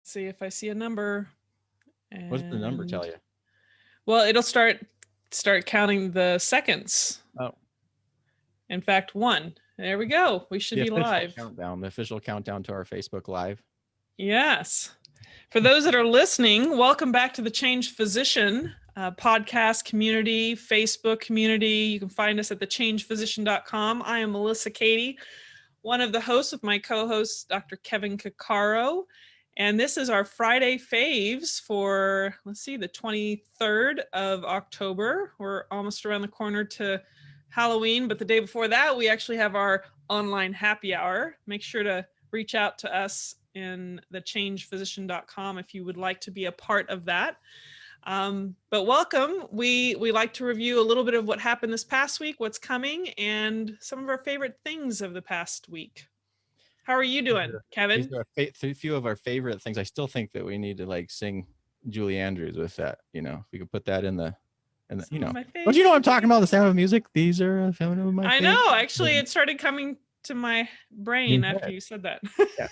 See if I see a number. What does the number tell you? Well, it'll start counting the seconds. Oh, In fact, one. There we go. We should the be official live. countdown, the official countdown to our Facebook Live. Yes. For those that are listening, welcome back to the Changed Physician podcast community, Facebook community. You can find us at thechangedphysician.com. I am Melissa Cady, one of the hosts with my co-host, Dr. Kevin Cuccaro. And this is our Friday Faves for, the 23rd of October. We're almost around the corner to Halloween, but the day before that, we actually have our online happy hour. Make sure to reach out to us in thechangedphysician.com if you would like to be a part of that. But welcome. We like to review a little bit of what happened this past week, what's coming, and some of our favorite things of the past week. How are you doing, Kevin? These are a few of our favorite things. I still think that we need to sing Julie Andrews with that. If we could put that in the, and don't you know what I'm talking about? The Sound of Music. These are some of my. I know. Actually, it started coming to my brain after you said that. Yeah.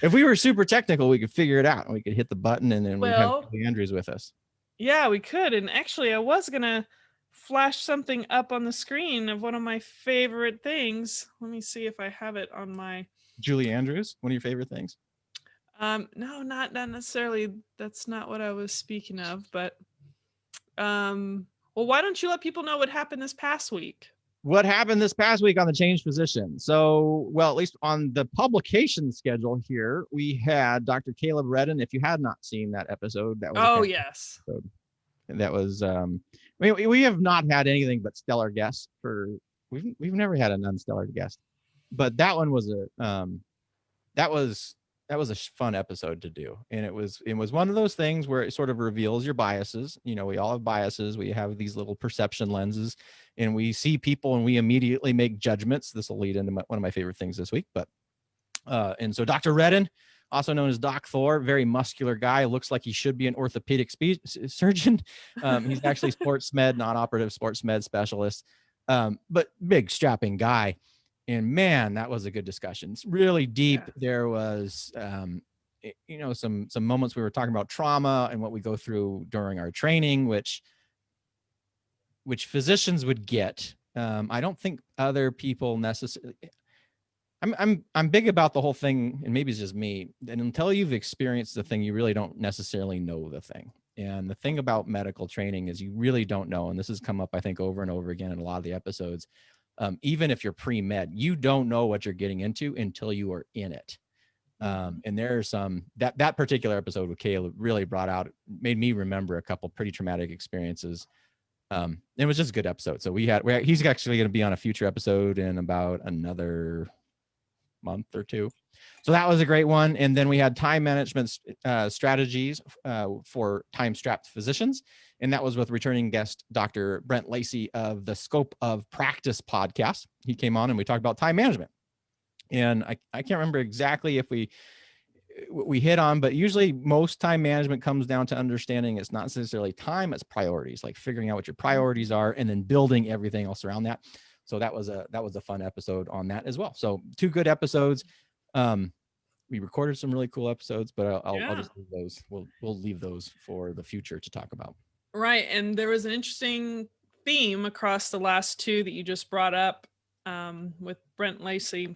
If we were super technical, we could figure it out and we could hit the button and then we'd have Julie Andrews with us. Yeah, we could. And actually, I was going to flash something up on the screen of one of my favorite things. Let me see if I have it on my... Julie Andrews, one of your favorite things? No, not necessarily. That's not what I was speaking of. But, well, why don't you let people know what happened this past week? What happened this past week on the Changed Physician? So, well, at least on the publication schedule here, we had Dr. Caleb Redden. If you had not seen that episode, that was yes. Episode. That was we have not had anything but stellar guests for we've never had a non-stellar guest, but that one was that was a fun episode to do, and it was one of those things where it sort of reveals your biases. We all have biases. We have these little perception lenses, and we see people and we immediately make judgments. This will lead into one of my favorite things this week. But and so Dr. Redden, also known as Doc Thor, very muscular guy, looks like he should be an orthopedic surgeon. He's actually sports med, non-operative sports med specialist, but big strapping guy. And man, that was a good discussion. It's really deep. Yeah. There was, some moments we were talking about trauma and what we go through during our training, which physicians would get. I don't think other people necessarily. I'm big about the whole thing, and maybe it's just me. And until you've experienced the thing, you really don't necessarily know the thing. And the thing about medical training is you really don't know. And this has come up, I think, over and over again in a lot of the episodes. Even if you're pre-med, you don't know what you're getting into until you are in it. And there's some that particular episode with Caleb really made me remember a couple pretty traumatic experiences. It was just a good episode. So he's actually going to be on a future episode in about another month or two. So that was a great one. And then we had time management strategies for time-strapped physicians. And that was with returning guest, Dr. Brent Lacey of the Scope of Practice podcast. He came on and we talked about time management. And I can't remember exactly if we hit on, but usually most time management comes down to understanding it's not necessarily time, it's priorities, like figuring out what your priorities are and then building everything else around that. So that was a fun episode on that as well. So 2 good episodes. We recorded some really cool episodes, but I'll just leave those. We'll leave those for the future to talk about. Right. And there was an interesting theme across the last 2 that you just brought up with Brent Lacey,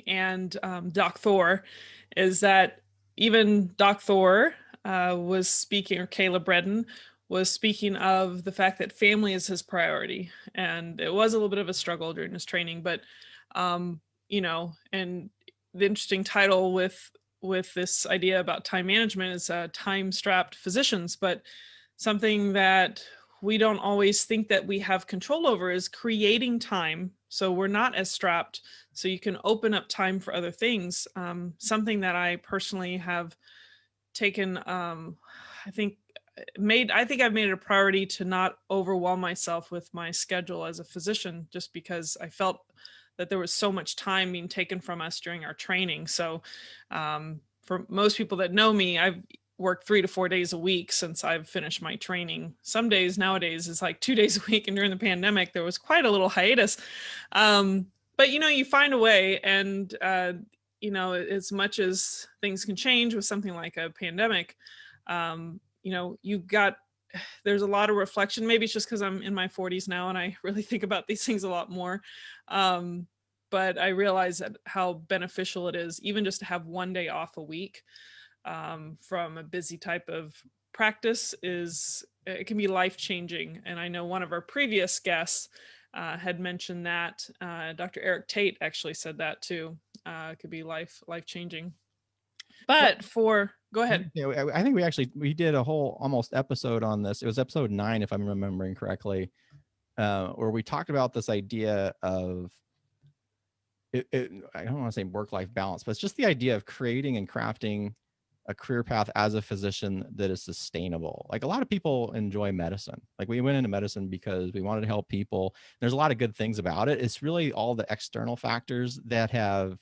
and Doc Thor, is that even Doc Thor was speaking, or Caleb Redden was speaking of the fact that family is his priority. And it was a little bit of a struggle during his training, but, and the interesting title with this idea about time management is time-strapped physicians, but something that we don't always think that we have control over is creating time so we're not as strapped, so you can open up time for other things. Something that I personally have taken, I think I've made it a priority to not overwhelm myself with my schedule as a physician, just because I felt that there was so much time being taken from us during our training. So for most people that know me, I've worked 3 to 4 days a week since I've finished my training. Some days nowadays is like 2 days a week. And during the pandemic, there was quite a little hiatus. But, you find a way. And as much as things can change with something like a pandemic, you've got there's a lot of reflection. Maybe it's just because I'm in my 40s now and I really think about these things a lot more. Um, but I realize that how beneficial it is, even just to have one day off a week from a busy type of practice, is it can be life changing. And I know one of our previous guests had mentioned that. Dr. Eric Tate actually said that too. It could be life changing. Well, But go ahead. I think we did a whole almost episode on this. It was episode 9, if I'm remembering correctly, where we talked about this idea of I don't want to say work-life balance, but it's just the idea of creating and crafting a career path as a physician that is sustainable. Like, a lot of people enjoy medicine. Like, we went into medicine because we wanted to help people. There's a lot of good things about it. It's really all the external factors that have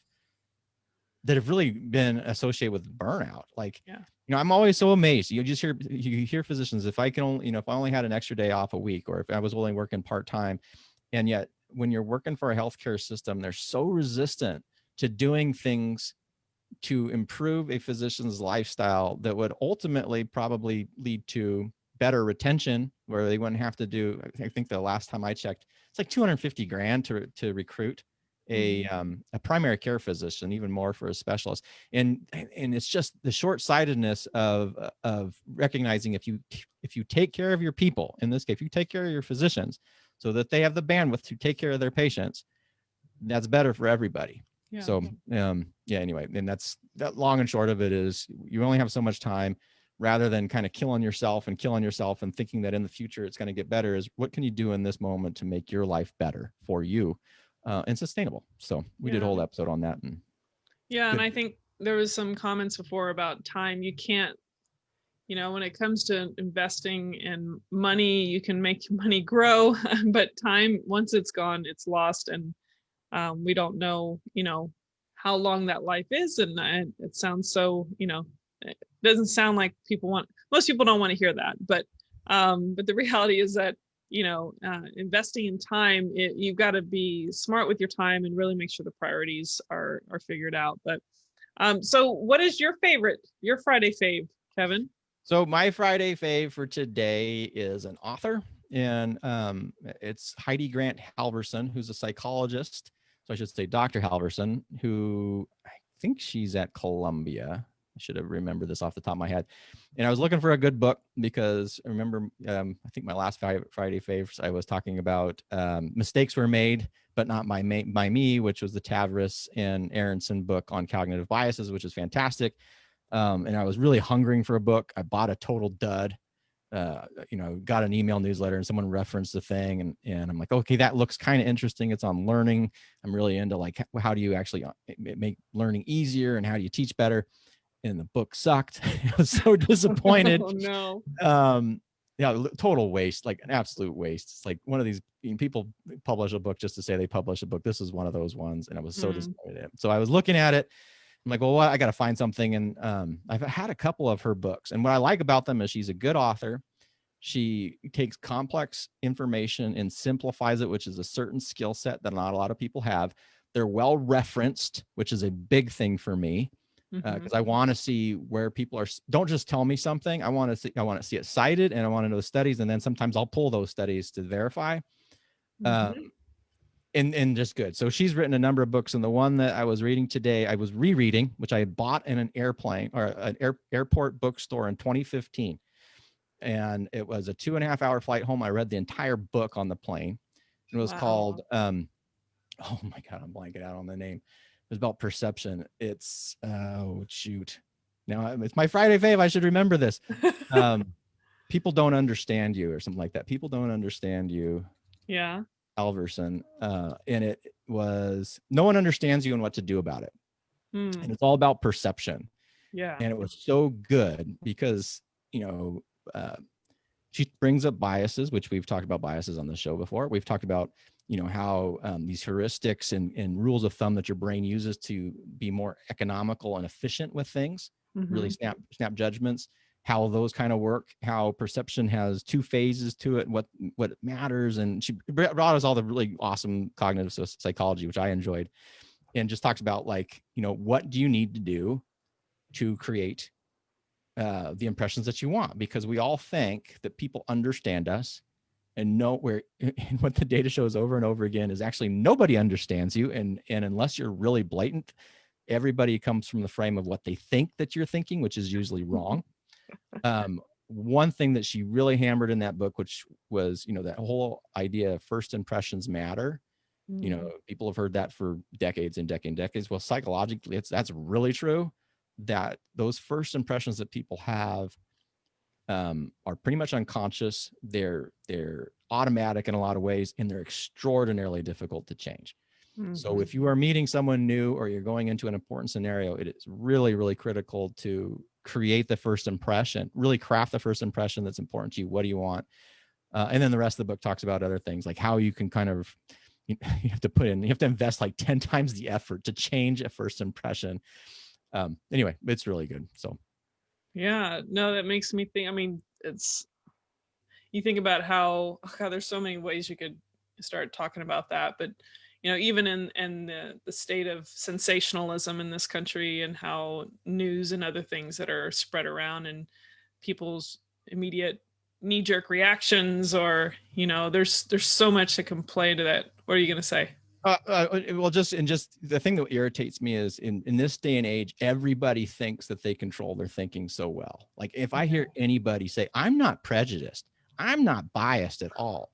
really been associated with burnout. Like, Yeah. I'm always so amazed. You hear physicians, if I can only, if I only had an extra day off a week, or if I was only working part-time, and yet when you're working for a healthcare system, they're so resistant to doing things to improve a physician's lifestyle that would ultimately probably lead to better retention, where they wouldn't have to do, I think the last time I checked, it's like $250,000 to recruit a primary care physician, even more for a specialist. And it's just the short-sightedness of recognizing if you take care of your people, in this case, if you take care of your physicians so that they have the bandwidth to take care of their patients, that's better for everybody. Yeah. So anyway, and that's that. Long and short of it is, you only have so much time. Rather than kind of killing yourself and thinking that in the future it's going to get better, is what can you do in this moment to make your life better for you and sustainable. So we did a whole episode on that. And and I think there was some comments before about time. You can't, when it comes to investing in money, you can make money grow, but time, once it's gone, it's lost. And we don't know, how long that life is. And it sounds so, it doesn't sound like most people don't want to hear that. But the reality is that, investing in time, you've got to be smart with your time and really make sure the priorities are figured out. But so what is your Friday fave, Kevin? So my Friday fave for today is an author, and it's Heidi Grant Halverson, who's a psychologist. So I should say Dr. Halverson, who I think she's at Columbia. I should have remembered this off the top of my head. And I was looking for a good book because I remember, I think my last Friday faves, I was talking about mistakes were made, but not by me, which was the Tavris and Aronson book on cognitive biases, which is fantastic. And I was really hungering for a book. I bought a total dud. Got an email newsletter and someone referenced the thing, and I'm like, okay, that looks kind of interesting. It's on learning. I'm really into, like, how do you actually make learning easier, and how do you teach better? And the book sucked. I was so disappointed. Oh no. Total waste, like an absolute waste. It's like one of these people publish a book just to say they publish a book. This is one of those ones, and I was so disappointed. So I was looking at it. I'm like, well, I got to find something. And I've had a couple of her books. And what I like about them is she's a good author. She takes complex information and simplifies it, which is a certain skill set that not a lot of people have. They're well referenced, which is a big thing for me, because I want to see where people are. Don't just tell me something. I want to see it cited, and I want to know the studies. And then sometimes I'll pull those studies to verify. And just good. So she's written a number of books, and the one that I was reading today, I was rereading, which I had bought in an airplane or an airport bookstore in 2015. And it was a 2.5-hour flight home. I read the entire book on the plane. It was called, oh my God, I'm blanking out on the name. It was about perception. It's, oh shoot. Now it's my Friday fave. I should remember this. People don't understand you, or something like that. People don't understand you. Yeah. Halverson, and it was no one understands you and what to do about it. And it's all about perception. Yeah. And it was so good because, she brings up biases, which we've talked about biases on the show before. We've talked about, how these heuristics and rules of thumb that your brain uses to be more economical and efficient with things, really snap judgments, how those kind of work, how perception has 2 phases to it, what matters. And she brought us all the really awesome cognitive psychology, which I enjoyed. and just talks about like, what do you need to do to create the impressions that you want? Because we all think that people understand us and know where, and what the data shows over and over again is actually nobody understands you. And unless you're really blatant, everybody comes from the frame of what they think that you're thinking, which is usually wrong. One thing that she really hammered in that book, which was, that whole idea of first impressions matter. People have heard that for decades and decades and decades. Well, psychologically, that's really true, that those first impressions that people have are pretty much unconscious. They're automatic in a lot of ways, and they're extraordinarily difficult to change. So if you are meeting someone new or you're going into an important scenario, it is really, really critical to create the first impression, really craft the first impression that's important to you. What do you want? And then the rest of the book talks about other things, like how you can kind of, you have to invest like 10 times the effort to change a first impression. Anyway, it's really good. So. Yeah, no, that makes me think. I mean, you think about how, oh God, there's so many ways you could start talking about that, but even in the state of sensationalism in this country, and how news and other things that are spread around and people's immediate knee-jerk reactions, or there's so much that can play into that. What are you going to say? Well, just the thing that irritates me is in this day and age, everybody thinks that they control their thinking so well. Like if I hear anybody say, I'm not prejudiced, I'm not biased at all,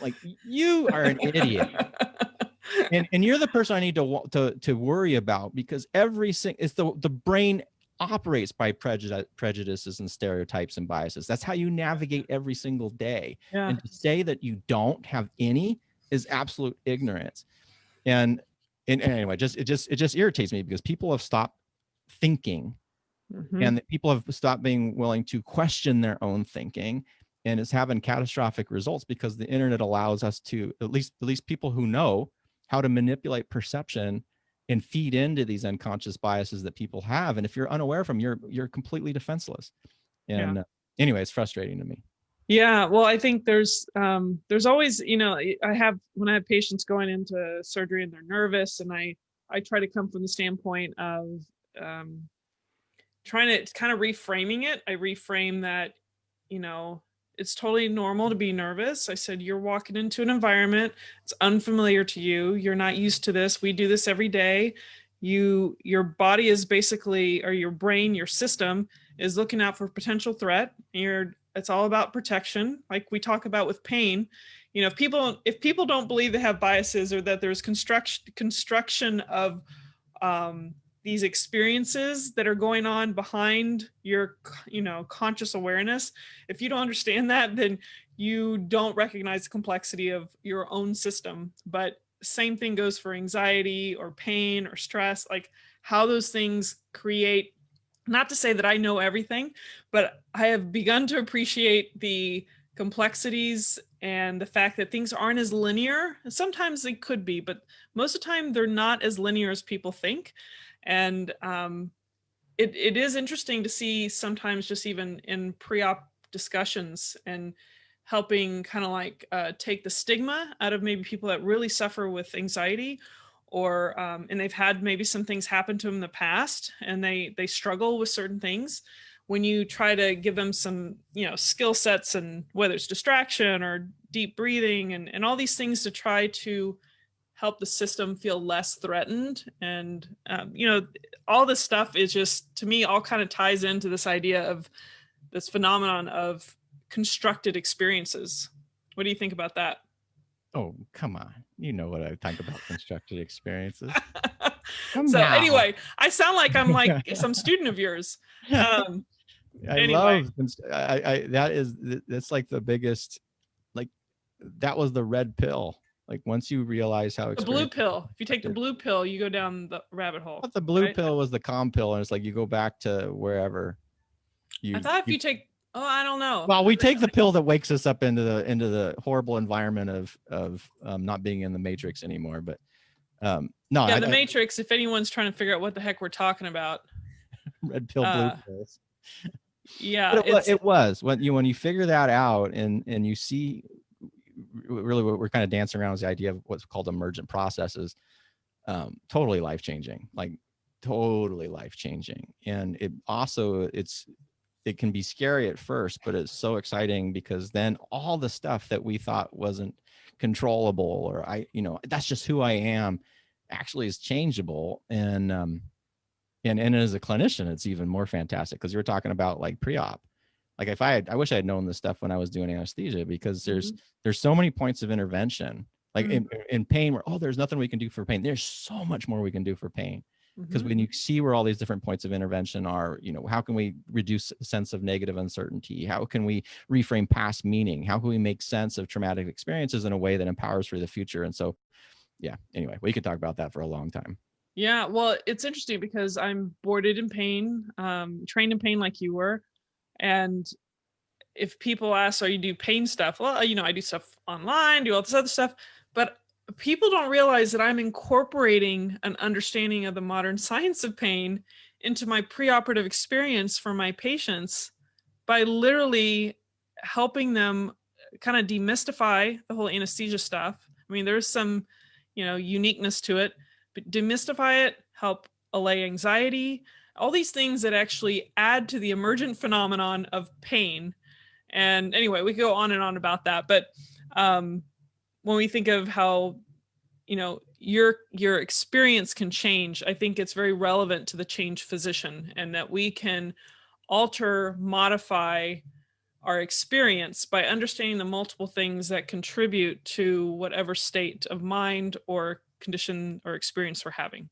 like you are an idiot. And you're the person I need to worry about, because it's the brain operates by prejudices and stereotypes and biases. That's how you navigate every single day. Yeah. And to say that you don't have any is absolute ignorance. And anyway, it just irritates me, because people have stopped thinking, and people have stopped being willing to question their own thinking, and it's having catastrophic results, because the internet allows us to, at least people who know how to manipulate perception and feed into these unconscious biases that people have. And if you're unaware of them, you're completely defenseless. And anyway, it's frustrating to me. Yeah, well, I think there's always, when I have patients going into surgery and they're nervous, and I try to come from the standpoint of trying to kind of reframing it. I reframe that, it's totally normal to be nervous. I said, you're walking into an environment, it's unfamiliar to you. You're not used to this. We do this every day. Your body is basically, or your brain, your system is looking out for potential threat. It's all about protection, like we talk about with pain. If people don't believe they have biases, or that there's construction of these experiences that are going on behind your conscious awareness, if you don't understand that, then you don't recognize the complexity of your own system. But same thing goes for anxiety or pain or stress, like how those things create. Not to say that I know everything, but I have begun to appreciate the complexities and the fact that things aren't as linear. Sometimes they could be, but most of the time they're not as linear as people think. And it is interesting to see sometimes, just even in pre-op discussions, and helping kind of like take the stigma out of maybe people that really suffer with anxiety, or and they've had maybe some things happen to them in the past, and they struggle with certain things. When you try to give them some skill sets, and whether it's distraction or deep breathing and all these things to try to help the system feel less threatened, and all this stuff is just, to me, all kind of ties into this idea of this phenomenon of constructed experiences. What do you think about that? Oh, come on. You know what I think about constructed experiences. So anyway, I sound like I'm like some student of yours. Love that's like the biggest, like that was the red pill. Like once you realize how the blue pill, if you take the blue pill, you go down the rabbit hole. But the blue pill was the calm pill, and it's like you go back to wherever I thought if you take, I don't know. Well, we take the pill that wakes us up into the horrible environment of not being in the matrix anymore. But no, yeah, the Matrix. If anyone's trying to figure out what the heck we're talking about, red pill, blue pills. Yeah, it was when you figure that out, and you see really what we're kind of dancing around is the idea of what's called emergent processes. Totally life changing, like totally life changing. And it also, it can be scary at first, but it's so exciting because then all the stuff that we thought wasn't controllable, or that's just who I am, actually is changeable. And as a clinician, it's even more fantastic because you were talking about like pre-op. Like I wish I had known this stuff when I was doing anesthesia, because Mhm. there's so many points of intervention, like Mm. in pain, where, oh, there's nothing we can do for pain. There's so much more we can do for pain. Because Mhm. when you see where all these different points of intervention are, how can we reduce a sense of negative uncertainty? How can we reframe past meaning? How can we make sense of traumatic experiences in a way that empowers for the future? And so, yeah, anyway, we could talk about that for a long time. Yeah, well, it's interesting because I'm boarded in pain, trained in pain like you were. And if people ask, "Oh, you do pain stuff?" Well, I do stuff online, do all this other stuff, but people don't realize that I'm incorporating an understanding of the modern science of pain into my preoperative experience for my patients by literally helping them kind of demystify the whole anesthesia stuff. I mean, there's some, uniqueness to it, but demystify it, help allay anxiety, all these things that actually add to the emergent phenomenon of pain. And anyway, we could go on and on about that. But when we think of how, your experience can change, I think it's very relevant to the change physician, and that we can alter, modify our experience by understanding the multiple things that contribute to whatever state of mind or condition or experience we're having.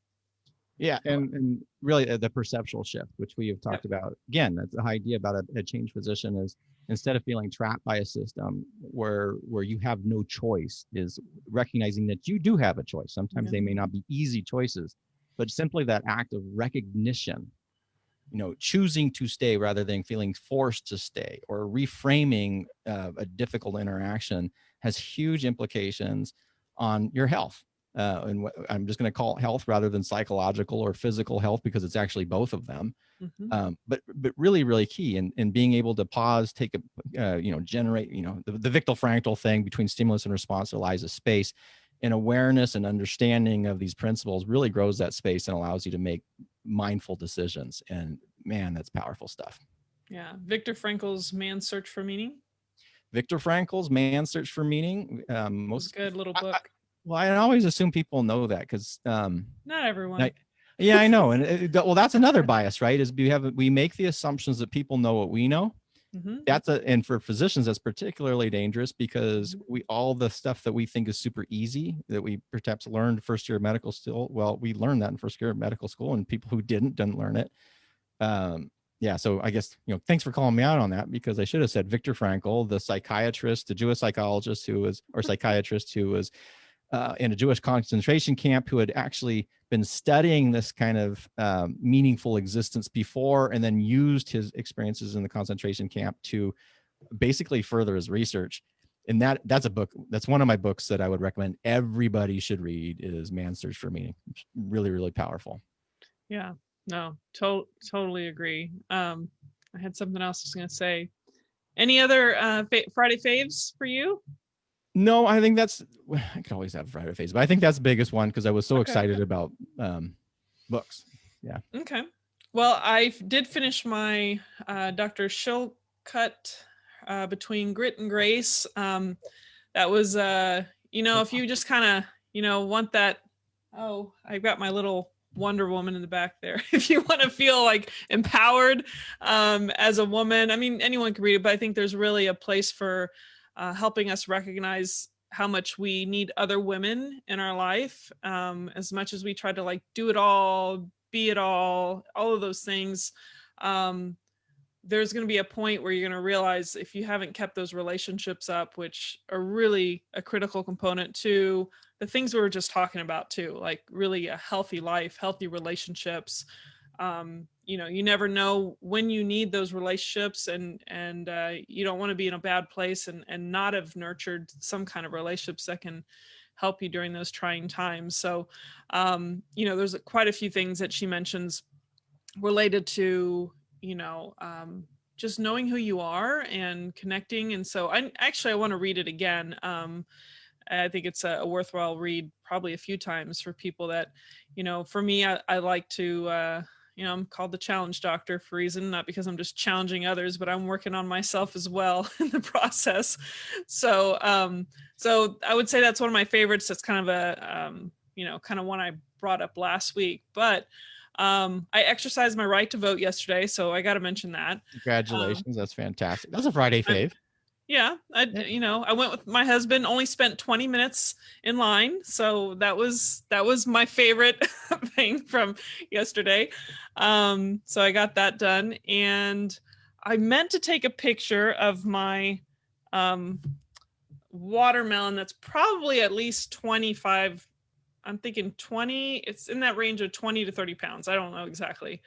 Yeah, and really the perceptual shift, which we have Yep. talked about. Again, that's the idea about a change position, is instead of feeling trapped by a system where you have no choice, is recognizing that you do have a choice. Sometimes Yeah. they may not be easy choices, but simply that act of recognition, choosing to stay rather than feeling forced to stay, or reframing a difficult interaction, has huge implications on your health. And I'm just going to call it health rather than psychological or physical health, because it's actually both of them. Hmm. But really, really key in being able to pause, take a, generate, the Viktor Frankl thing, between stimulus and response there lies a space. And awareness and understanding of these principles really grows that space and allows you to make mindful decisions. And man, that's powerful stuff. Yeah. Viktor Frankl's Man's Search for Meaning Viktor Frankl's Man's Search for Meaning. was a Most, good little I, book. well, I always assume people know that because, Not everyone. I, yeah, I know. And well, that's another bias, right? Is we make the assumptions that people know what we know. Hmm. And for physicians, that's particularly dangerous, because Hmm. all the stuff that we think is super easy, that we perhaps learned first year of medical school. Well, we learned that in first year of medical school, and people who didn't learn it. Yeah, so I guess, thanks for calling me out on that, because I should have said Viktor Frankl, the psychiatrist, the Jewish psychologist or psychiatrist who was in a Jewish concentration camp, who had actually been studying this kind of meaningful existence before, and then used his experiences in the concentration camp to basically further his research. And that's a book. That's one of my books that I would recommend everybody should read, is Man's Search for Meaning. It's really, really powerful. Yeah. No, totally agree. I had something else I was going to say. Any other Friday faves for you? No, I think that's, I could always have Friday Face, but I think that's the biggest one, because I was so Okay. excited about books. Yeah. Okay. Well, I did finish my Dr. Shillcutt, Between Grit and Grace. That was, if you just kind of, want that. Oh, I've got my little Wonder Woman in the back there. If you want to feel like empowered as a woman, I mean, anyone can read it, but I think there's really a place for helping us recognize how much we need other women in our life. As much as we try to like do it all, be it all of those things. Um, there's going to be a point where you're going to realize, if you haven't kept those relationships up, which are really a critical component to the things we were just talking about too, like really a healthy life, healthy relationships. You never know when you need those relationships, and you don't want to be in a bad place and not have nurtured some kind of relationships that can help you during those trying times. So, there's quite a few things that she mentions related to, you know um, just knowing who you are and connecting. And so I want to read it again, I think it's a worthwhile read probably a few times for people that, for me, I like to, I'm called the challenge doctor for a reason, not because I'm just challenging others, but I'm working on myself as well in the process. So I would say that's one of my favorites. That's kind of kind of one I brought up last week, but I exercised my right to vote yesterday, so I got to mention that. Congratulations. That's fantastic. That's a Friday I'm, fave. yeah, Yeah. I went with my husband, only spent 20 minutes in line, so that was my favorite thing from yesterday. So I got that done, and I meant to take a picture of my um watermelon that's probably at least 25. I'm thinking 20, it's in that range of 20 to 30 pounds. I don't know exactly.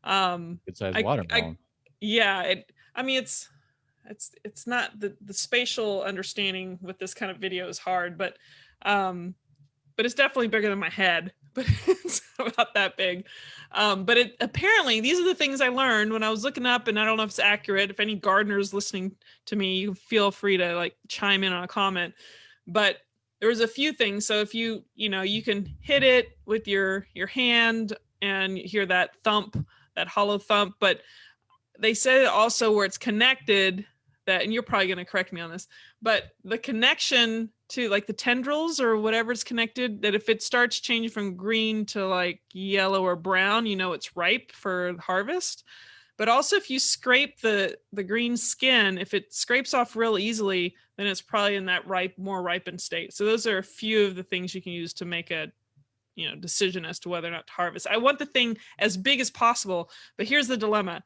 Good sized I watermelon. yeah, I mean, it's not the spatial understanding with this kind of video is hard, um but it's definitely bigger than my head, but it's about that big. But it apparently, these are the things I learned when I was looking up, and I don't know if it's accurate. If any gardeners listening to me, you feel free to like chime in on a comment. But there was a few things. So if you can hit it with your hand and hear that thump, that hollow thump. But they said also where it's connected, that, and you're probably going to correct me on this, but the connection to like the tendrils or whatever's connected, that if it starts changing from green to like yellow or brown, it's ripe for harvest. But also if you scrape the green skin, if it scrapes off real easily, then it's probably in that more ripened state. So those are a few of the things you can use to make a decision as to whether or not to harvest. I want the thing as big as possible, but here's the dilemma.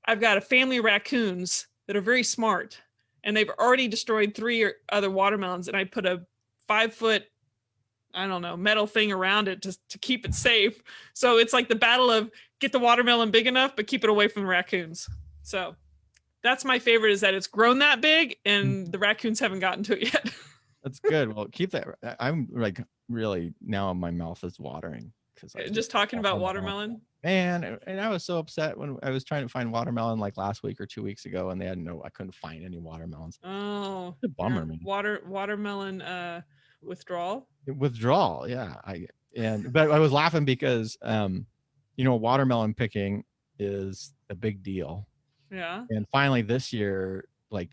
I've got a family of raccoons that are very smart, and they've already destroyed 3 other watermelons, and I put a 5 foot, I don't know, metal thing around it to keep it safe. So it's like the battle of get the watermelon big enough, but keep it away from the raccoons. So that's my favorite, is that it's grown that big and the raccoons haven't gotten to it yet. That's good. Well, keep that. I'm like really now my mouth is watering because I just Just talking about watermelon. watermelon. Man, and I was so upset when I was trying to find watermelon like last week or 2 weeks ago, and I couldn't find any watermelons. Oh, It's a bummer, man. watermelon withdrawal. Withdrawal, yeah. But I was laughing because watermelon picking is a big deal. Yeah. And finally this year, like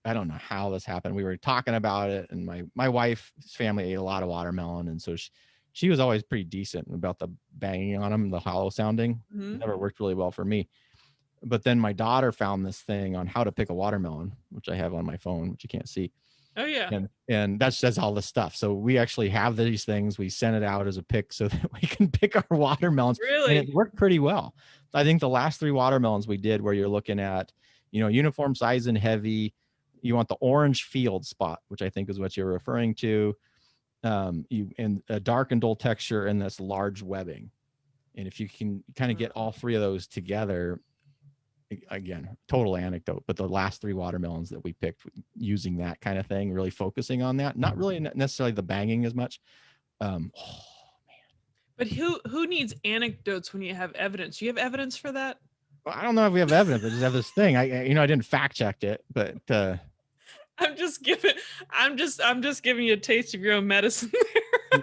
I don't know how this happened. We were talking about it, and my wife's family ate a lot of watermelon, and so she was always pretty decent about the banging on them, the hollow sounding. Mm-hmm. It never worked really well for me. But then my daughter found this thing on how to pick a watermelon, which I have on my phone, which you can't see. Oh yeah. And that says all this stuff. So we actually have these things. We send it out as a pick so that we can pick our watermelons. Really? And it worked pretty well. I think the last 3 watermelons we did, where you're looking at, uniform size and heavy, you want the orange field spot, which I think is what you're referring to. And a dark and dull texture and this large webbing. And if you can kind of get all 3 of those together, again, total anecdote, but the last 3 watermelons that we picked using that kind of thing, really focusing on that, not really necessarily the banging as much. Oh man. But who needs anecdotes when you have evidence? You have evidence for that? Well, I don't know if we have evidence. I just have this thing. I didn't fact check it, but I'm just giving you a taste of your own medicine.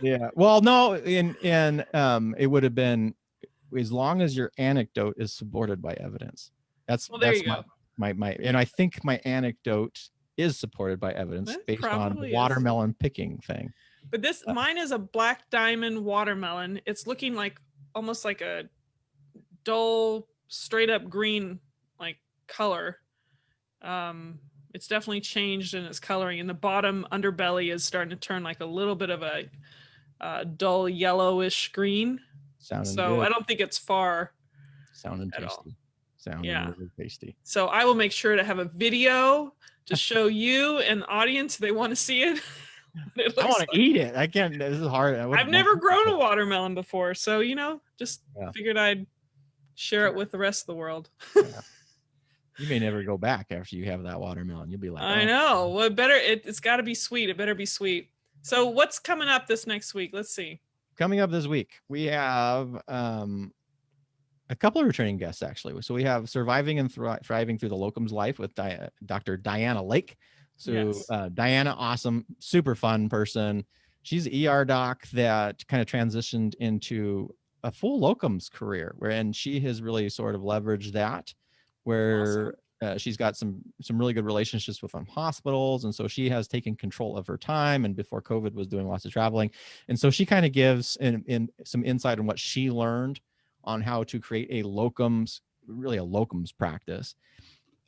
yeah. Well, no, it would have been, as long as your anecdote is supported by evidence. That's my and I think my anecdote is supported by evidence based on the watermelon picking thing. But mine is a black diamond watermelon. It's looking like almost like a dull, straight up green like color. It's definitely changed in its coloring, and the bottom underbelly is starting to turn like a little bit of a dull yellowish green. Sounding so good. I don't think it's far. Sounding tasty. All. Sounding really tasty. So I will make sure to have a video to show you and the audience if they want to see it. I want to eat it. I can't. This is hard. I've never grown a watermelon before, so just figured I'd share it with the rest of the world. You may never go back after you have that watermelon. You'll be like, I know. Well, it's got to be sweet. It better be sweet. So what's coming up this next week? Let's see. Coming up this week, we have a couple of returning guests, actually. So we have Surviving and Thriving Through the Locum's Life with Dr. Diana Lake. So Yes. Diana, awesome, super fun person. She's an ER doc that kind of transitioned into a full locums career, and she has really sort of leveraged that, where Awesome. she's got some really good relationships with some hospitals, and so she has taken control of her time. And before COVID, was doing lots of traveling, and so she kind of gives in some insight on what she learned on how to create a locums, really a locums practice.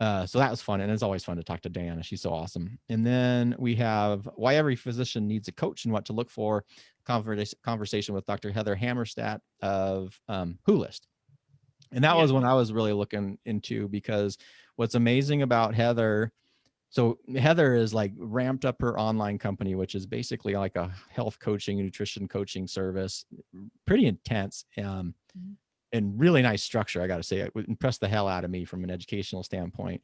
So that was fun. And it's always fun to talk to Diana. She's so awesome. And then we have Why Every Physician Needs a Coach and What to Look For, conversation with Dr. Heather Hammerstadt of Who List. And that Yeah. was when I was really looking into, because what's amazing about Heather, so Heather is like ramped up her online company, which is basically like a health coaching, nutrition coaching service, pretty intense. Mhm. And really nice structure, I got to say. It would impress the hell out of me from an educational standpoint.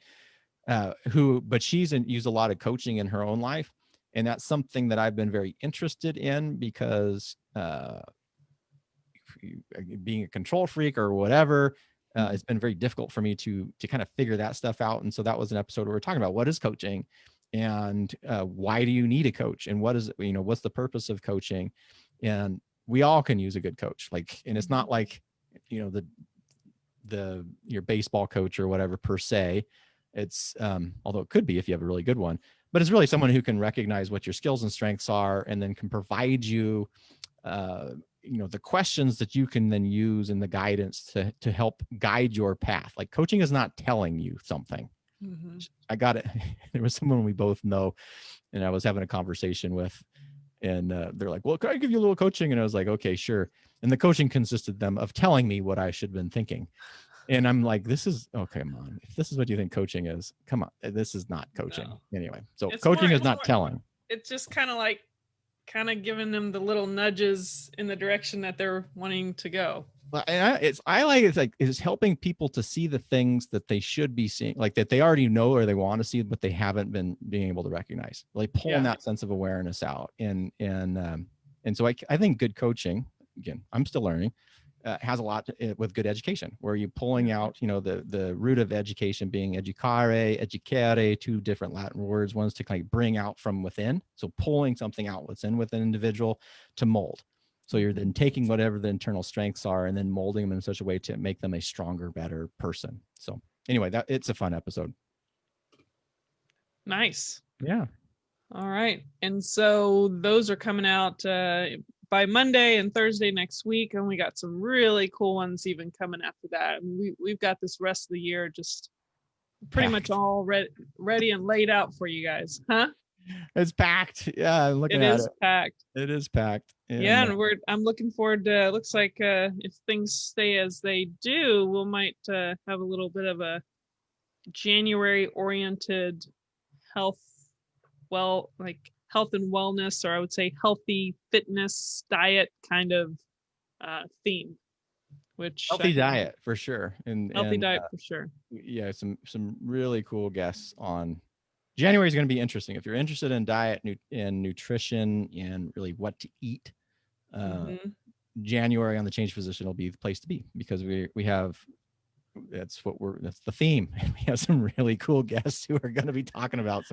But she's used a lot of coaching in her own life, and that's something that I've been very interested in, because being a control freak or whatever, Mhm. it's been very difficult for me to kind of figure that stuff out. And so that was an episode where we're talking about what is coaching, and why do you need a coach, and what is, what's the purpose of coaching. And we all can use a good coach, like, and it's Mhm. not like, your baseball coach or whatever per se. It's although it could be if you have a really good one, but it's really someone who can recognize what your skills and strengths are, and then can provide you uh, the questions that you can then use in the guidance to help guide your path. Like, coaching is not telling you something. Mhm. I got it. There was someone we both know, and I was having a conversation with, and they're like, well, can I give you a little coaching? And I was like, okay, sure. And the coaching consisted them of telling me what I should have been thinking. And I'm like, this is, oh, come on. If this is what you think coaching is, come on. This is not coaching. No. Anyway, so It's more coaching is it's not more telling. it's just kind of like kind of giving them the little nudges in the direction that they're wanting to go. But it's like it's helping people to see the things that they should be seeing, like that they already know or they want to see, but they haven't been being able to recognize. Like pulling Yeah. that sense of awareness out, and so I think good coaching, again, I'm still learning, has a lot with good education, where you pulling Mhm. out, the root of education being educare, two different Latin words. One's to kind of bring out from within, so pulling something out within an individual to mold. So you're then Mhm. taking whatever the internal strengths are and then molding them in such a way to make them a stronger, better person. So anyway, that it's a fun episode. Nice. Yeah. All right. And so those are coming out by Monday and Thursday next week. And we got some really cool ones even coming after that. I mean, we've got this rest of the year just pretty much Packed. all ready and laid out for you guys. Huh? It's packed. Yeah, I'm looking It at is it. packed. It is packed. Yeah, And and I'm looking forward to, looks like if things stay as they do, we might have a little bit of a January oriented health, well, like health and wellness, or I would say healthy fitness diet kind of theme, which I healthy think diet for sure. healthy And diet for sure. yeah, some really cool guests on. January is going to be interesting. If you're interested in diet, and nutrition, and really what to eat, uh, Hmm. January on the Change Physician will be the place to be, because we have, that's the theme. We have some really cool guests who are going to be talking about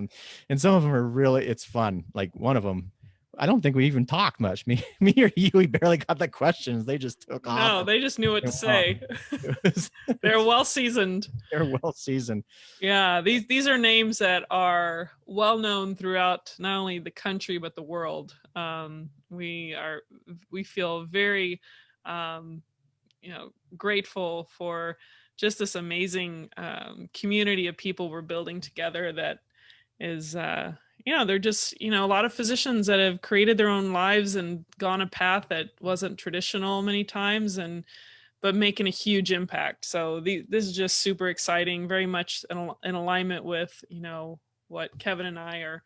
and some of them are really, it's fun. Like one of them, I don't think we even talk much. Me or you, we barely got the questions. They just took off No, they just knew what to and went on. say. It was, They're well seasoned. they're well seasoned. Yeah, these are names that are well known throughout not only the country but the world. We feel very, um, grateful for just this amazing community of people we're building together. That is, they're just a lot of physicians that have created their own lives and gone a path that wasn't traditional many times, and but making a huge impact. So this is just super exciting, very much in alignment with what Kevin and I are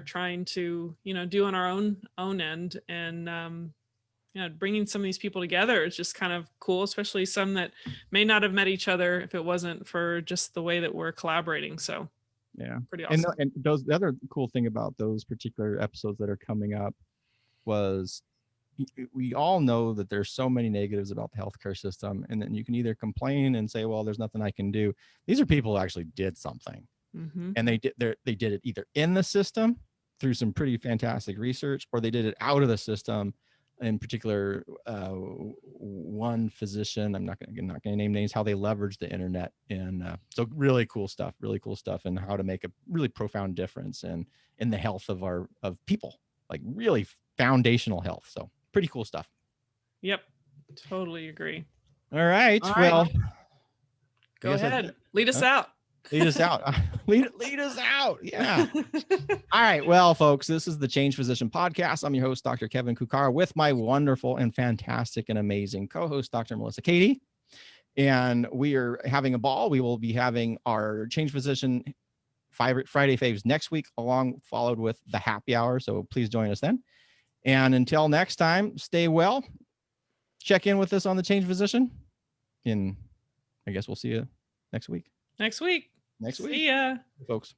trying to do on our own end, and bringing some of these people together is just kind of cool, especially some that may not have met each other if it wasn't for just the way that we're collaborating. So Yeah. pretty And awesome. and those, the other cool thing about those particular episodes that are coming up was, we all know that there's so many negatives about the healthcare system, and then you can either complain and say, well, there's nothing I can do. These are people who actually did something. And they did it either in the system through some pretty fantastic research, or they did it out of the system. In particular, one physician, I'm not going to name names, how they leverage the internet. And so really cool stuff, and how to make a really profound difference in the health of people, like really foundational health. So pretty cool stuff. Yep. Totally agree. All right. All Well, right. Go ahead. Lead us out. Lead us out. Lead us out. Yeah. All right. Well, folks, this is the Change Physician Podcast. I'm your host, Dr. Kevin Cuccaro, with my wonderful and fantastic and amazing co-host, Dr. Melissa Cady. And we are having a ball. We will be having our Change Physician Friday Faves next week, followed with the happy hour. So please join us then. And until next time, stay well. Check in with us on the Change Physician. And I guess we'll see you next week. Next week. See ya. folks.